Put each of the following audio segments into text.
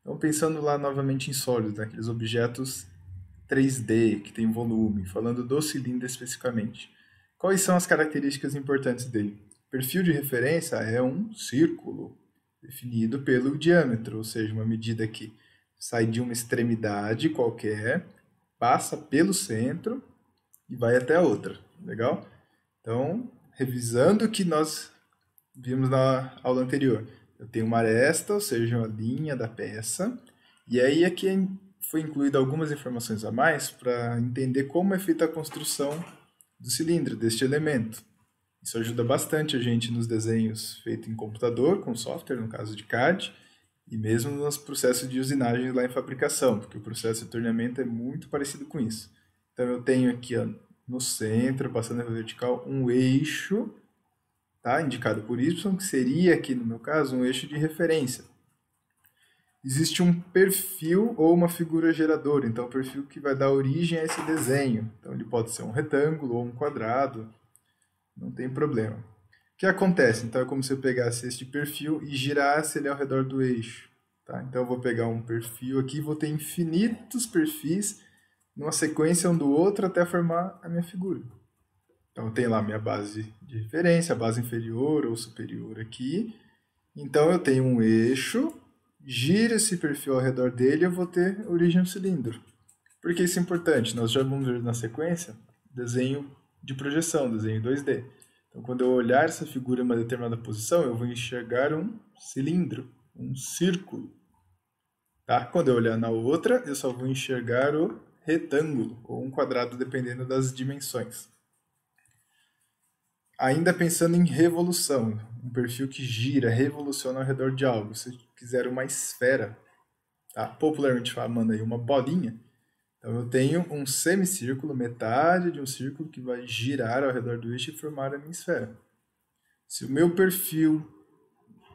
Então, pensando lá novamente em sólidos, né, aqueles objetos 3D que tem volume, falando do cilindro especificamente. Quais são as características importantes dele? O perfil de referência é um círculo, definido pelo diâmetro, ou seja, uma medida que sai de uma extremidade qualquer, passa pelo centro e vai até a outra. Legal? Então, revisando o que nós vimos na aula anterior. Eu tenho uma aresta, ou seja, uma linha da peça, e aí aqui foi incluído algumas informações a mais para entender como é feita a construção do cilindro, deste elemento. Isso ajuda bastante a gente nos desenhos feitos em computador, com software, no caso de CAD, e mesmo nos processos de usinagem lá em fabricação, porque o processo de torneamento é muito parecido com isso. Então eu tenho aqui ó, no centro, passando a vertical, um eixo, tá? Indicado por Y, que seria aqui no meu caso um eixo de referência. Existe um perfil ou uma figura geradora, então o perfil que vai dar origem a esse desenho. Então ele pode ser um retângulo ou um quadrado, não tem problema. O que acontece? Então é como se eu pegasse este perfil e girasse ele ao redor do eixo. Tá? Então eu vou pegar um perfil aqui, vou ter infinitos perfis numa sequência um do outro até formar a minha figura. Então eu tenho lá a minha base de referência, a base inferior ou superior aqui. Então eu tenho um eixo, giro esse perfil ao redor dele e eu vou ter origem do cilindro. Por que isso é importante? Nós já vamos ver na sequência desenho de projeção, desenho 2D. Então, quando eu olhar essa figura em uma determinada posição, eu vou enxergar um cilindro, um círculo. Tá? Quando eu olhar na outra, eu só vou enxergar o retângulo, ou um quadrado, dependendo das dimensões. Ainda pensando em revolução, um perfil que gira, revoluciona ao redor de algo. Se quiser uma esfera, tá? Popularmente chamando aí uma bolinha, então eu tenho um semicírculo, metade de um círculo que vai girar ao redor do eixo e formar a minha esfera. Se o meu perfil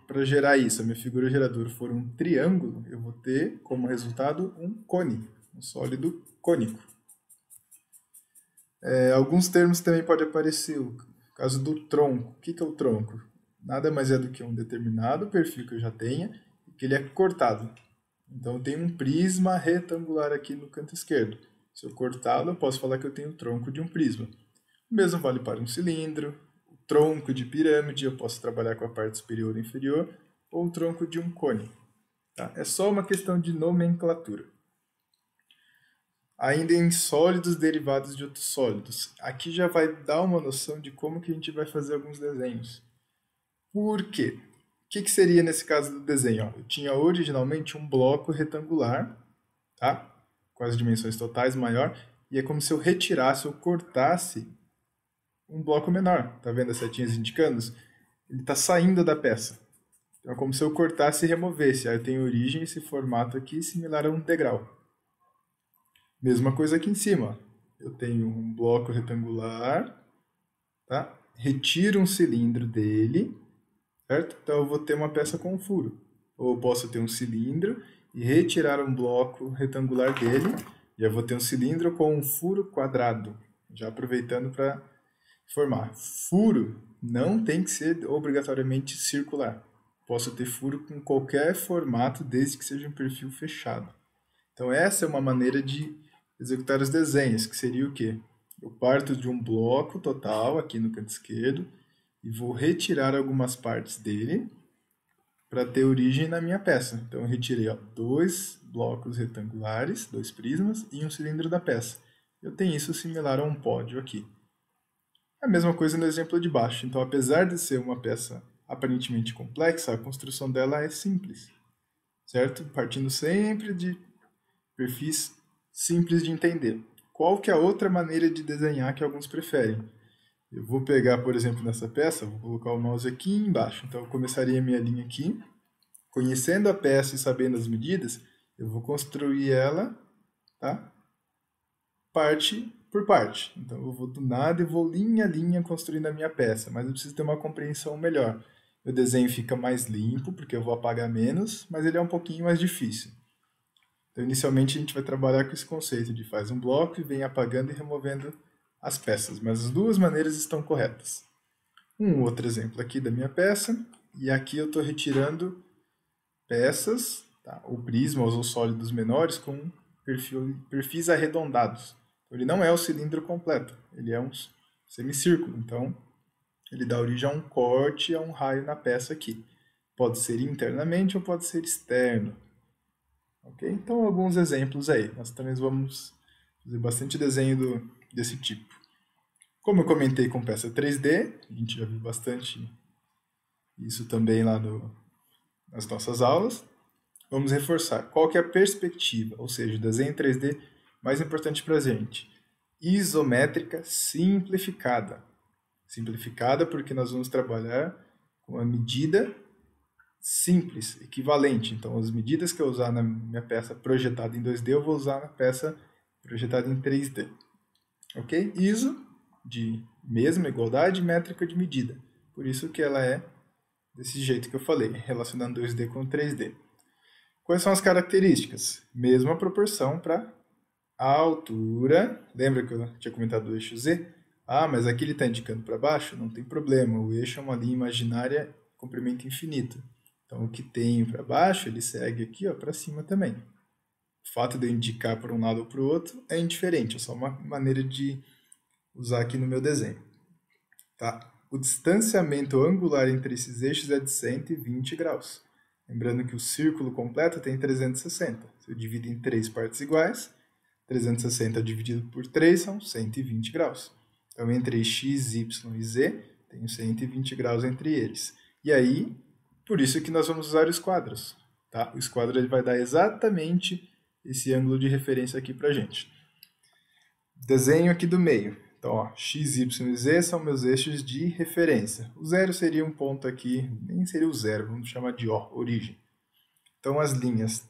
para gerar isso, a minha figura geradora for um triângulo, eu vou ter como resultado um cone, um sólido cônico. Alguns termos também podem aparecer, o caso do tronco. O que é o tronco? Nada mais é do que um determinado perfil que eu já tenha, que ele é cortado. Então eu tenho um prisma retangular aqui no canto esquerdo. Se eu cortá-lo, eu posso falar que eu tenho o tronco de um prisma. O mesmo vale para um cilindro, o tronco de pirâmide, eu posso trabalhar com a parte superior e inferior, ou o tronco de um cone. Tá? É só uma questão de nomenclatura. Ainda em sólidos derivados de outros sólidos. Aqui já vai dar uma noção de como que a gente vai fazer alguns desenhos. Por quê? O que seria nesse caso do desenho? Ó, eu tinha originalmente um bloco retangular, tá? Com as dimensões totais maior, e é como se eu retirasse ou cortasse um bloco menor. Tá vendo as setinhas indicando? Ele está saindo da peça. Então é como se eu cortasse e removesse. Aí eu tenho origem esse formato aqui similar a um degrau. Mesma coisa aqui em cima. Eu tenho um bloco retangular, tá? Retiro um cilindro dele, certo? Então eu vou ter uma peça com um furo. Ou eu posso ter um cilindro e retirar um bloco retangular dele, e eu vou ter um cilindro com um furo quadrado. Já aproveitando para formar. Furo não tem que ser obrigatoriamente circular. Posso ter furo com qualquer formato, desde que seja um perfil fechado. Então essa é uma maneira de executar os desenhos, que seria o quê? Eu parto de um bloco total aqui no canto esquerdo e vou retirar algumas partes dele para ter origem na minha peça. Então eu retirei ó, dois blocos retangulares, dois prismas e um cilindro da peça. Eu tenho isso similar a um pódio aqui. A mesma coisa no exemplo de baixo. Então, apesar de ser uma peça aparentemente complexa, a construção dela é simples, certo? Partindo sempre de perfis simples de entender. Qual que é a outra maneira de desenhar que alguns preferem? Eu vou pegar, por exemplo, nessa peça, vou colocar o mouse aqui embaixo. Então, eu começaria a minha linha aqui. Conhecendo a peça e sabendo as medidas, eu vou construir ela, tá? Parte por parte. Então, eu vou do nada e vou linha a linha construindo a minha peça, mas eu preciso ter uma compreensão melhor. O desenho fica mais limpo, porque eu vou apagar menos, mas ele é um pouquinho mais difícil. Então, inicialmente, a gente vai trabalhar com esse conceito de faz um bloco e vem apagando e removendo as peças, mas as duas maneiras estão corretas. Um outro exemplo aqui da minha peça, e aqui eu estou retirando peças Tá? O prisma usa os sólidos menores com perfis arredondados. Então, ele não é o cilindro completo, ele é um semicírculo. Então, ele dá origem a um corte, a um raio na peça aqui. Pode ser internamente ou pode ser externo. Ok? Então, alguns exemplos aí. Nós também vamos fazer bastante desenho desse tipo. Como eu comentei com peça 3D, a gente já viu bastante isso também lá nas nossas aulas. Vamos reforçar. Qual que é a perspectiva? Ou seja, o desenho 3D mais importante para a gente. Isométrica simplificada. Simplificada porque nós vamos trabalhar com a medida simples, equivalente. Então, as medidas que eu usar na minha peça projetada em 2D, eu vou usar na peça projetada em 3D. Ok? ISO, de mesma igualdade, métrica de medida. Por isso que ela é desse jeito que eu falei, relacionando 2D com 3D. Quais são as características? Mesma proporção para a altura. Lembra que eu tinha comentado do eixo Z? Ah, mas aqui ele está indicando para baixo? Não tem problema, o eixo é uma linha imaginária comprimento infinito. Então, o que tem para baixo, ele segue aqui para cima também. O fato de eu indicar para um lado ou para o outro é indiferente, é só uma maneira de usar aqui no meu desenho. Tá? O distanciamento angular entre esses eixos é de 120 graus. Lembrando que o círculo completo tem 360. Se eu divido em 3 partes iguais, 360 dividido por 3 são 120 graus. Então, entre x, y e z, tenho 120 graus entre eles. E aí, por isso que nós vamos usar o esquadros. Tá? O esquadro ele vai dar exatamente esse ângulo de referência aqui para a gente. Desenho aqui do meio. Então, ó, x, y e z são meus eixos de referência. O zero seria um ponto aqui, nem seria o zero, vamos chamar de O, origem. Então, as linhas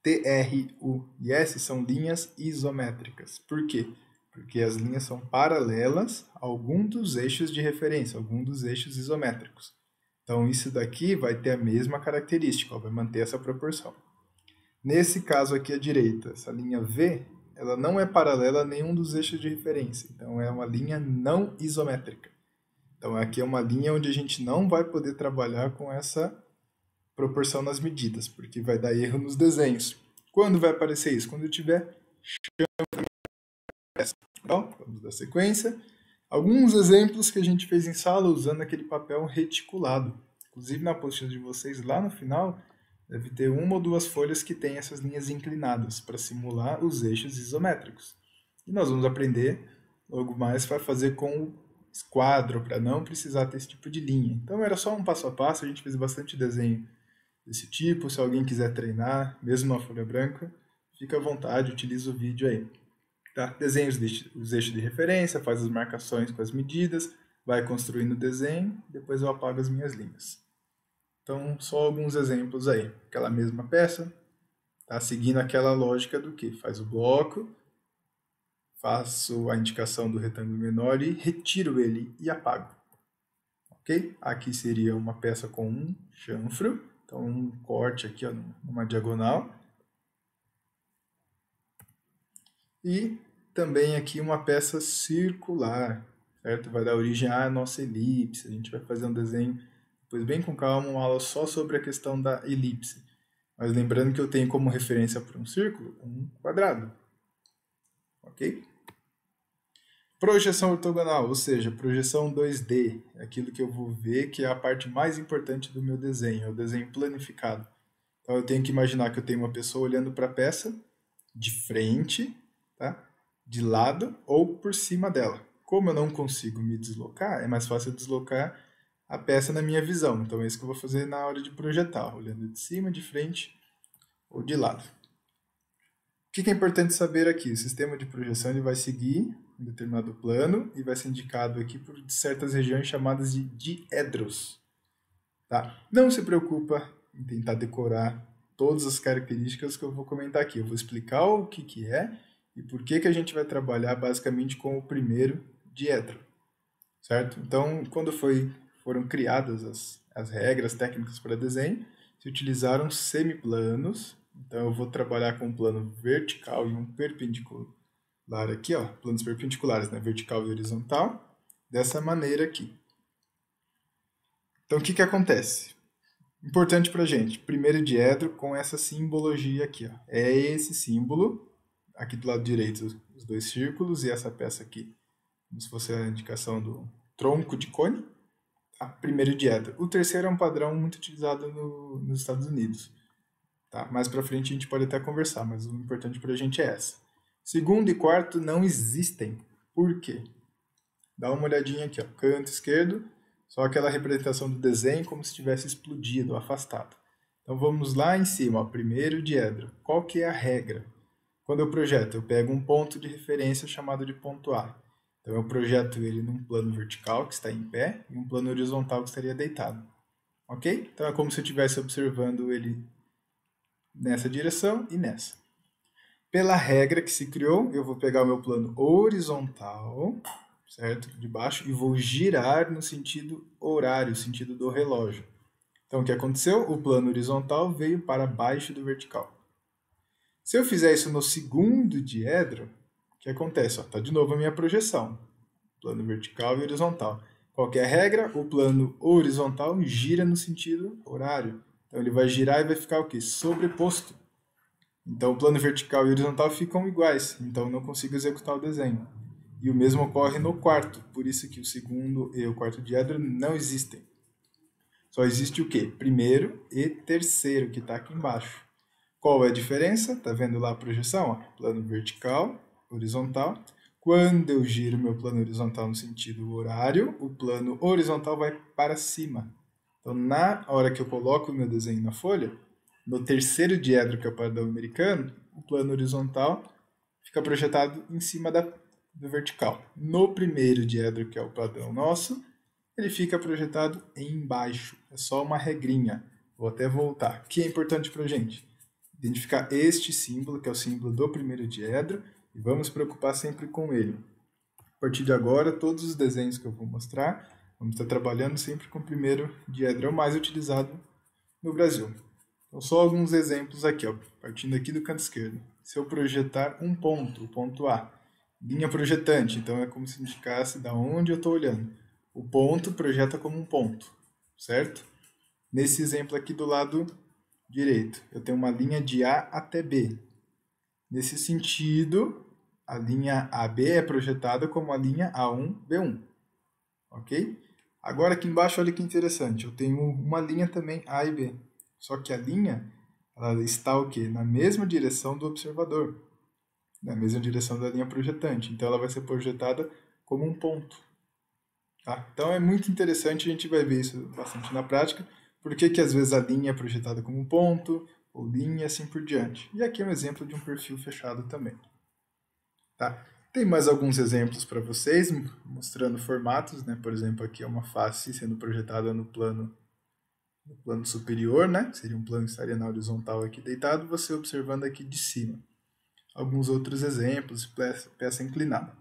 T, R, U e S são linhas isométricas. Por quê? Porque as linhas são paralelas a algum dos eixos de referência, algum dos eixos isométricos. Então, isso daqui vai ter a mesma característica, ó, vai manter essa proporção. Nesse caso aqui à direita, essa linha V, ela não é paralela a nenhum dos eixos de referência. Então, é uma linha não isométrica. Então, aqui é uma linha onde a gente não vai poder trabalhar com essa proporção nas medidas, porque vai dar erro nos desenhos. Quando vai aparecer isso? Quando eu tiver chão. Então, vamos dar sequência. Alguns exemplos que a gente fez em sala usando aquele papel reticulado. Inclusive, na apostila de vocês, lá no final, deve ter uma ou duas folhas que tem essas linhas inclinadas para simular os eixos isométricos. E nós vamos aprender logo mais para fazer com o esquadro, para não precisar ter esse tipo de linha. Então era só um passo a passo, a gente fez bastante desenho desse tipo. Se alguém quiser treinar, mesmo na folha branca, fica à vontade, utiliza o vídeo aí. Tá? Desenha os eixos de referência, faz as marcações com as medidas, vai construindo o desenho, depois eu apago as minhas linhas. Então, só alguns exemplos aí. Aquela mesma peça, tá seguindo aquela lógica do que? Faz o bloco, faço a indicação do retângulo menor e retiro ele e apago. Ok? Aqui seria uma peça com um chanfro, então um corte aqui, ó, numa diagonal. E também aqui uma peça circular, certo? Vai dar origem à nossa elipse. A gente vai fazer um desenho depois bem com calma, uma aula só sobre a questão da elipse. Mas lembrando que eu tenho como referência para um círculo um quadrado. Ok? Projeção ortogonal, ou seja, projeção 2D, é aquilo que eu vou ver que é a parte mais importante do meu desenho, é o desenho planificado. Então eu tenho que imaginar que eu tenho uma pessoa olhando para a peça de frente, tá? De lado ou por cima dela. Como eu não consigo me deslocar, é mais fácil deslocar a peça na minha visão. Então é isso que eu vou fazer na hora de projetar, olhando de cima, de frente ou de lado. O que é importante saber aqui? O sistema de projeção ele vai seguir um determinado plano e vai ser indicado aqui por certas regiões chamadas de diedros. Tá? Não se preocupa em tentar decorar todas as características que eu vou comentar aqui. Eu vou explicar o que é e por que a gente vai trabalhar basicamente com o primeiro diedro. Certo? Então, quando foram criadas as regras técnicas para desenho, se utilizaram semiplanos. Então, eu vou trabalhar com um plano vertical e um perpendicular aqui, ó, planos perpendiculares, né? Vertical e horizontal, dessa maneira aqui. Então, o que acontece? Importante pra gente, primeiro diedro com essa simbologia aqui, ó. É esse símbolo, aqui do lado direito, os dois círculos, e essa peça aqui, como se fosse a indicação do tronco de cone. Tá? Primeiro diedro. O terceiro é um padrão muito utilizado nos Estados Unidos. Tá? Mais pra frente a gente pode até conversar, mas o importante pra gente é essa. Segundo e quarto não existem. Por quê? Dá uma olhadinha aqui, ó, canto esquerdo, só aquela representação do desenho como se tivesse explodido, afastado. Então vamos lá em cima, ó, primeiro diedro. Qual que é a regra? Quando eu projeto, eu pego um ponto de referência chamado de ponto A. Então eu projeto ele num plano vertical, que está em pé, e um plano horizontal, que estaria deitado. Ok? Então é como se eu estivesse observando ele nessa direção e nessa. Pela regra que se criou, eu vou pegar o meu plano horizontal, certo? De baixo, e vou girar no sentido horário, sentido do relógio. Então, o que aconteceu? O plano horizontal veio para baixo do vertical. Se eu fizer isso no segundo diedro, o que acontece? Está de novo a minha projeção. Plano vertical e horizontal. Qual que é a regra? O plano horizontal gira no sentido horário. Então, ele vai girar e vai ficar o quê? Sobreposto. Então, o plano vertical e horizontal ficam iguais. Então, eu não consigo executar o desenho. E o mesmo ocorre no quarto. Por isso que o segundo e o quarto diedro não existem. Só existe o quê? Primeiro e terceiro, que está aqui embaixo. Qual é a diferença? Tá vendo lá a projeção? Ó? Plano vertical, horizontal. Quando eu giro meu plano horizontal no sentido horário, o plano horizontal vai para cima. Então, na hora que eu coloco o meu desenho na folha, no terceiro diedro, que é o padrão americano, o plano horizontal fica projetado em cima do vertical. No primeiro diedro, que é o padrão nosso, ele fica projetado embaixo. É só uma regrinha. Vou até voltar. O que é importante para a gente? Identificar este símbolo, que é o símbolo do primeiro diedro, e vamos preocupar sempre com ele. A partir de agora, todos os desenhos que eu vou mostrar, vamos estar trabalhando sempre com o primeiro diedro, é o mais utilizado no Brasil. Então, só alguns exemplos aqui, ó, partindo aqui do canto esquerdo. Se eu projetar um ponto, o ponto A, linha projetante, então é como se indicasse da onde eu estou olhando. O ponto projeta como um ponto, certo? Nesse exemplo aqui do lado direito, eu tenho uma linha de A até B. Nesse sentido, a linha AB é projetada como a linha A1-B1, ok? Agora aqui embaixo, olha que interessante, eu tenho uma linha também A e B, só que a linha ela está o quê? Na mesma direção do observador, na mesma direção da linha projetante, então ela vai ser projetada como um ponto. Tá? Então é muito interessante, a gente vai ver isso bastante na prática, porque que às vezes a linha é projetada como um ponto, ou linha e assim por diante. E aqui é um exemplo de um perfil fechado também. Tá? Tem mais alguns exemplos para vocês, mostrando formatos, né? Por exemplo, aqui é uma face sendo projetada no plano superior, né? Seria um plano que estaria na horizontal aqui deitado, você observando aqui de cima. Alguns outros exemplos, peça inclinada.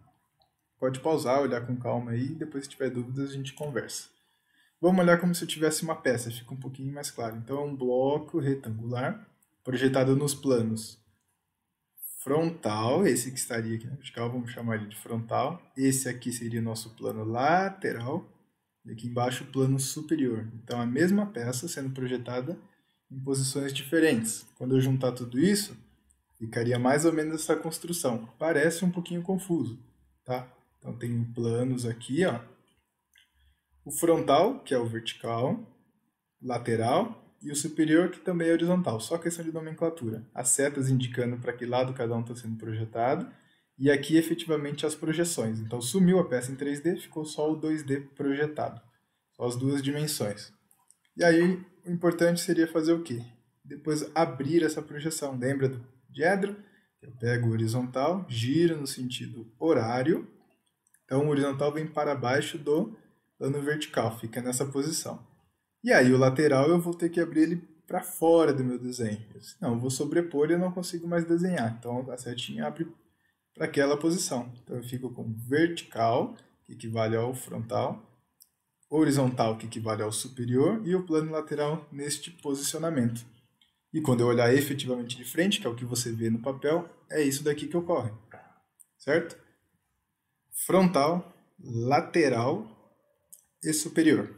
Pode pausar, olhar com calma aí, depois se tiver dúvidas a gente conversa. Vamos olhar como se eu tivesse uma peça, fica um pouquinho mais claro. Então é um bloco retangular projetado nos planos frontal, esse que estaria aqui na vertical, vamos chamar ele de frontal. Esse aqui seria o nosso plano lateral e aqui embaixo o plano superior. Então a mesma peça sendo projetada em posições diferentes. Quando eu juntar tudo isso, ficaria mais ou menos essa construção. Parece um pouquinho confuso, tá? Então tem planos aqui, ó. O frontal, que é o vertical, lateral, e o superior, que também é horizontal. Só questão de nomenclatura. As setas indicando para que lado cada um está sendo projetado, e aqui efetivamente as projeções. Então sumiu a peça em 3D, ficou só o 2D projetado. Só as duas dimensões. E aí o importante seria fazer o quê? Depois abrir essa projeção. Lembra do diedro? Eu pego o horizontal, giro no sentido horário. Então o horizontal vem para baixo do plano vertical, fica nessa posição. E aí o lateral eu vou ter que abrir ele para fora do meu desenho. Não, eu vou sobrepor e eu não consigo mais desenhar. Então a setinha abre para aquela posição. Então eu fico com vertical, que equivale ao frontal, horizontal, que equivale ao superior, e o plano lateral neste posicionamento. E quando eu olhar efetivamente de frente, que é o que você vê no papel, é isso daqui que ocorre. Certo? Frontal, lateral e superior.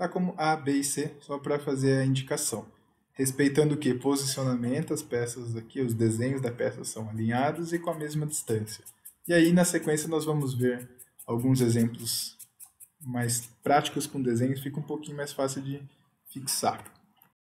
tá como A, B e C, só para fazer a indicação. Respeitando o que? Posicionamento, as peças aqui, os desenhos da peça são alinhados e com a mesma distância. E aí, na sequência, nós vamos ver alguns exemplos mais práticos com desenhos, fica um pouquinho mais fácil de fixar.